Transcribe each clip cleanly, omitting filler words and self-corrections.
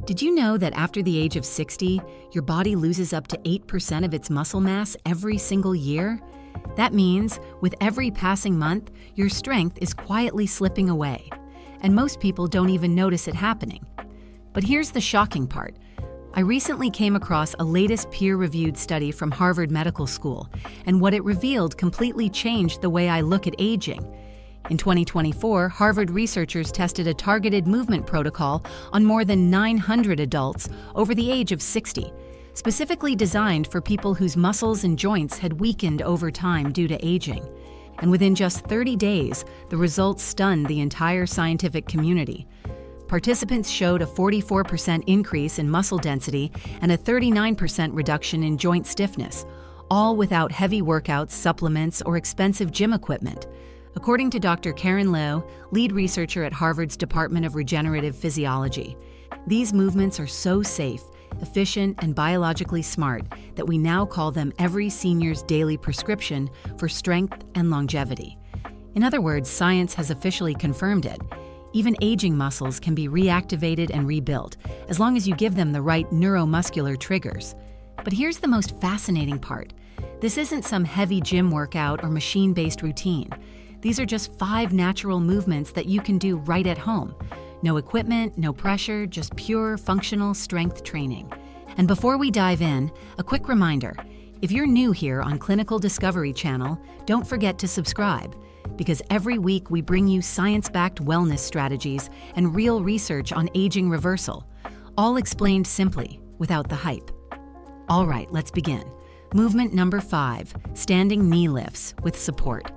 Did you know that after the age of 60, your body loses up to 8% of its muscle mass every single year? That means, with every passing month, your strength is quietly slipping away. And most people don't even notice it happening. But here's the shocking part. I recently came across a latest peer-reviewed study from Harvard Medical School, and what it revealed completely changed the way I look at aging. In 2024, Harvard researchers tested a targeted movement protocol on more than 900 adults over the age of 60, specifically designed for people whose muscles and joints had weakened over time due to aging. And within just 30 days, the results stunned the entire scientific community. Participants showed a 44% increase in muscle density and a 39% reduction in joint stiffness, all without heavy workouts, supplements, or expensive gym equipment. According to Dr. Karen Lowe, lead researcher at Harvard's Department of Regenerative Physiology, these movements are so safe, efficient, and biologically smart that we now call them every senior's daily prescription for strength and longevity. In other words, science has officially confirmed it. Even aging muscles can be reactivated and rebuilt, as long as you give them the right neuromuscular triggers. But here's the most fascinating part. This isn't some heavy gym workout or machine-based routine. These are just 5 natural movements that you can do right at home. No equipment, no pressure, just pure functional strength training. And before we dive in, a quick reminder. If you're new here on Clinical Discovery Channel, don't forget to subscribe, because every week we bring you science-backed wellness strategies and real research on aging reversal, all explained simply, without the hype. All right, let's begin. Movement number 5, standing knee lifts with support.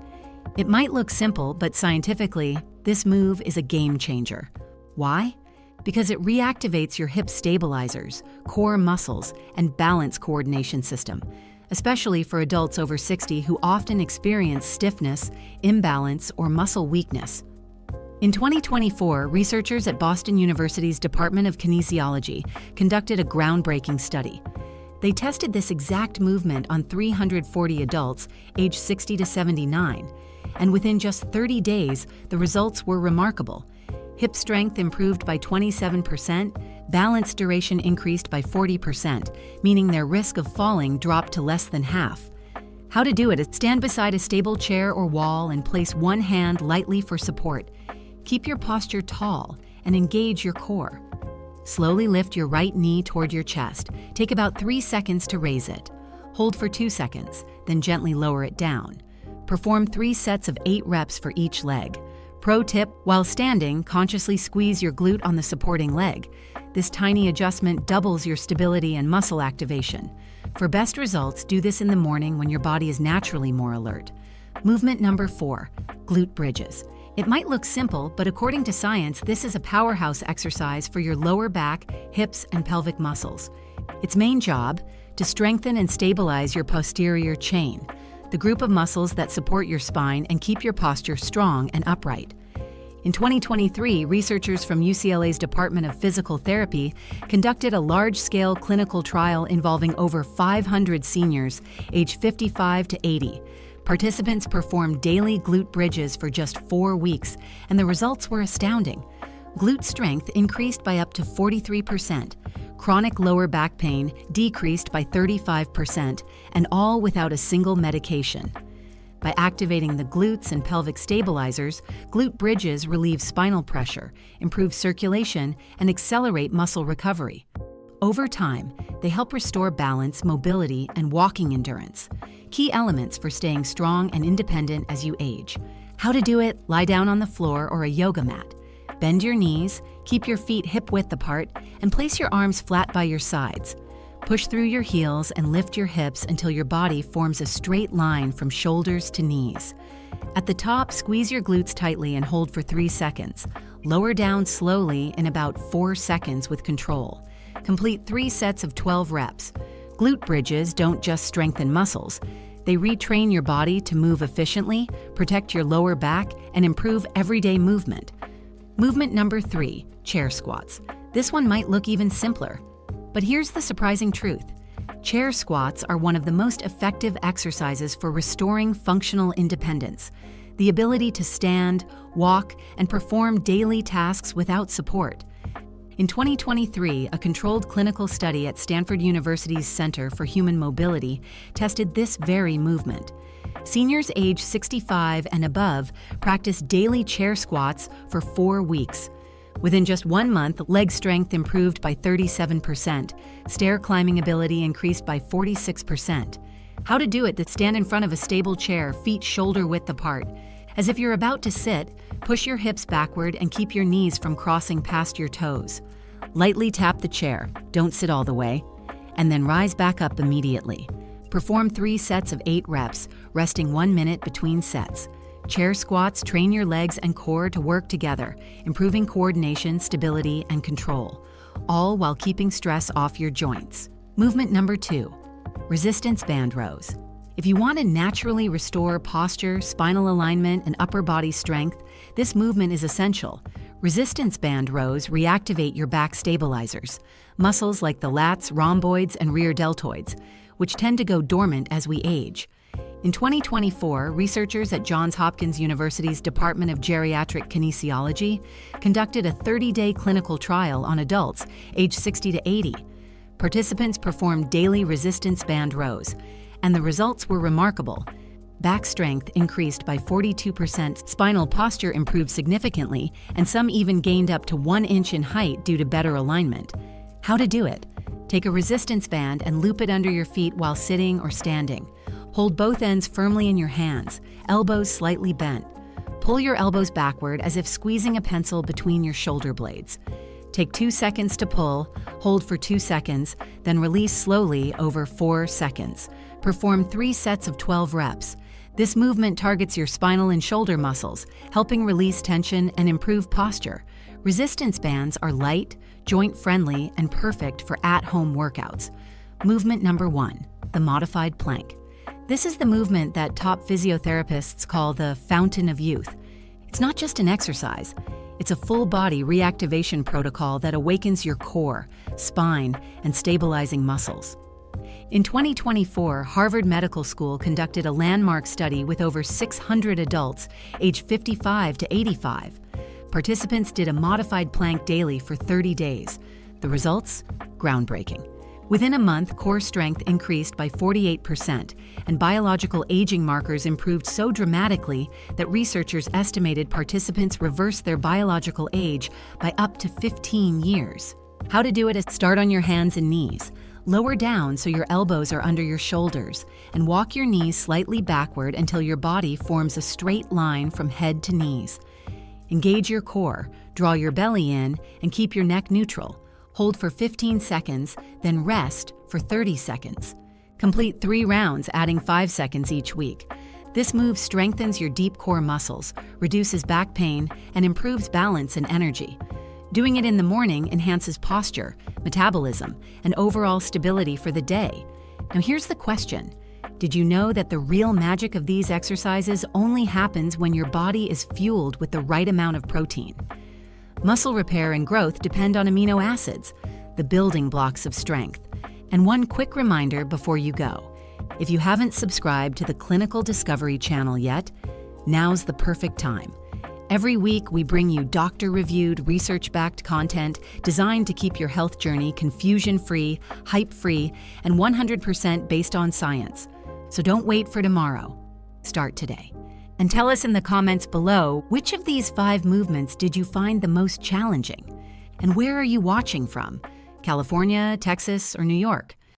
It might look simple, but scientifically, this move is a game changer. Why? Because it reactivates your hip stabilizers, core muscles, and balance coordination system, especially for adults over 60 who often experience stiffness, imbalance, or muscle weakness. In 2024, researchers at Boston University's Department of Kinesiology conducted a groundbreaking study. They tested this exact movement on 340 adults aged 60 to 79, and within just 30 days, the results were remarkable. Hip strength improved by 27%, balance duration increased by 40%, meaning their risk of falling dropped to less than half. How to do it: stand beside a stable chair or wall and place one hand lightly for support. Keep your posture tall and engage your core. Slowly lift your right knee toward your chest. Take about 3 seconds to raise it. Hold for 2 seconds, then gently lower it down. Perform 3 sets of 8 reps for each leg. Pro tip: while standing, consciously squeeze your glute on the supporting leg. This tiny adjustment doubles your stability and muscle activation. For best results, do this in the morning when your body is naturally more alert. Movement number 4, glute bridges. It might look simple, but according to science, this is a powerhouse exercise for your lower back, hips, and pelvic muscles. Its main job: to strengthen and stabilize your posterior chain, the group of muscles that support your spine and keep your posture strong and upright. In 2023, researchers from UCLA's Department of Physical Therapy conducted a large-scale clinical trial involving over 500 seniors aged 55 to 80. Participants performed daily glute bridges for just 4 weeks, and the results were astounding. Glute strength increased by up to 43%. Chronic lower back pain decreased by 35%, and all without a single medication. By activating the glutes and pelvic stabilizers, glute bridges relieve spinal pressure, improve circulation, and accelerate muscle recovery. Over time, they help restore balance, mobility, and walking endurance, key elements for staying strong and independent as you age. How to do it: lie down on the floor or a yoga mat. Bend your knees, keep your feet hip-width apart, and place your arms flat by your sides. Push through your heels and lift your hips until your body forms a straight line from shoulders to knees. At the top, squeeze your glutes tightly and hold for 3 seconds. Lower down slowly in about 4 seconds with control. Complete 3 sets of 12 reps. Glute bridges don't just strengthen muscles. They retrain your body to move efficiently, protect your lower back, and improve everyday movement. Movement number 3, chair squats. This one might look even simpler. But here's the surprising truth. Chair squats are one of the most effective exercises for restoring functional independence. The ability to stand, walk, and perform daily tasks without support. In 2023, a controlled clinical study at Stanford University's Center for Human Mobility tested this very movement. Seniors age 65 and above practiced daily chair squats for 4 weeks. Within just 1 month, leg strength improved by 37%, stair climbing ability increased by 46%. How to do it: to stand in front of a stable chair, feet shoulder width apart. As if you're about to sit, push your hips backward and keep your knees from crossing past your toes. Lightly tap the chair, don't sit all the way, and then rise back up immediately. Perform 3 sets of 8 reps, resting 1 minute between sets. Chair squats train your legs and core to work together, improving coordination, stability, and control, all while keeping stress off your joints. Movement number 2, resistance band rows. If you want to naturally restore posture, spinal alignment, and upper body strength, this movement is essential. Resistance band rows reactivate your back stabilizers, muscles like the lats, rhomboids, and rear deltoids, which tend to go dormant as we age. In 2024, researchers at Johns Hopkins University's Department of Geriatric Kinesiology conducted a 30-day clinical trial on adults aged 60 to 80. Participants performed daily resistance band rows, and the results were remarkable. Back strength increased by 42%, spinal posture improved significantly, and some even gained up to 1 inch in height due to better alignment. How to do it: take a resistance band and loop it under your feet while sitting or standing. Hold both ends firmly in your hands, elbows slightly bent. Pull your elbows backward as if squeezing a pencil between your shoulder blades. Take 2 seconds to pull, hold for 2 seconds, then release slowly over 4 seconds. Perform 3 sets of 12 reps. This movement targets your spinal and shoulder muscles, helping release tension and improve posture. Resistance bands are light, joint-friendly, and perfect for at-home workouts. Movement number 1, the modified plank. This is the movement that top physiotherapists call the fountain of youth. It's not just an exercise. It's a full-body reactivation protocol that awakens your core, spine, and stabilizing muscles. In 2024, Harvard Medical School conducted a landmark study with over 600 adults aged 55 to 85. Participants did a modified plank daily for 30 days. The results? Groundbreaking. Within a month, core strength increased by 48%, and biological aging markers improved so dramatically that researchers estimated participants reversed their biological age by up to 15 years. How to do it is: start on your hands and knees. Lower down so your elbows are under your shoulders, and walk your knees slightly backward until your body forms a straight line from head to knees. Engage your core, draw your belly in, and keep your neck neutral. Hold for 15 seconds, then rest for 30 seconds. Complete 3 rounds, adding 5 seconds each week. This move strengthens your deep core muscles, reduces back pain, and improves balance and energy. Doing it in the morning enhances posture, metabolism, and overall stability for the day. Now here's the question: did you know that the real magic of these exercises only happens when your body is fueled with the right amount of protein? Muscle repair and growth depend on amino acids, the building blocks of strength. And one quick reminder before you go: if you haven't subscribed to the Clinical Discovery channel yet, now's the perfect time. Every week, we bring you doctor-reviewed, research-backed content designed to keep your health journey confusion-free, hype-free, and 100% based on science. So don't wait for tomorrow. Start today. And tell us in the comments below, which of these 5 movements did you find the most challenging? And where are you watching from? California, Texas, or New York?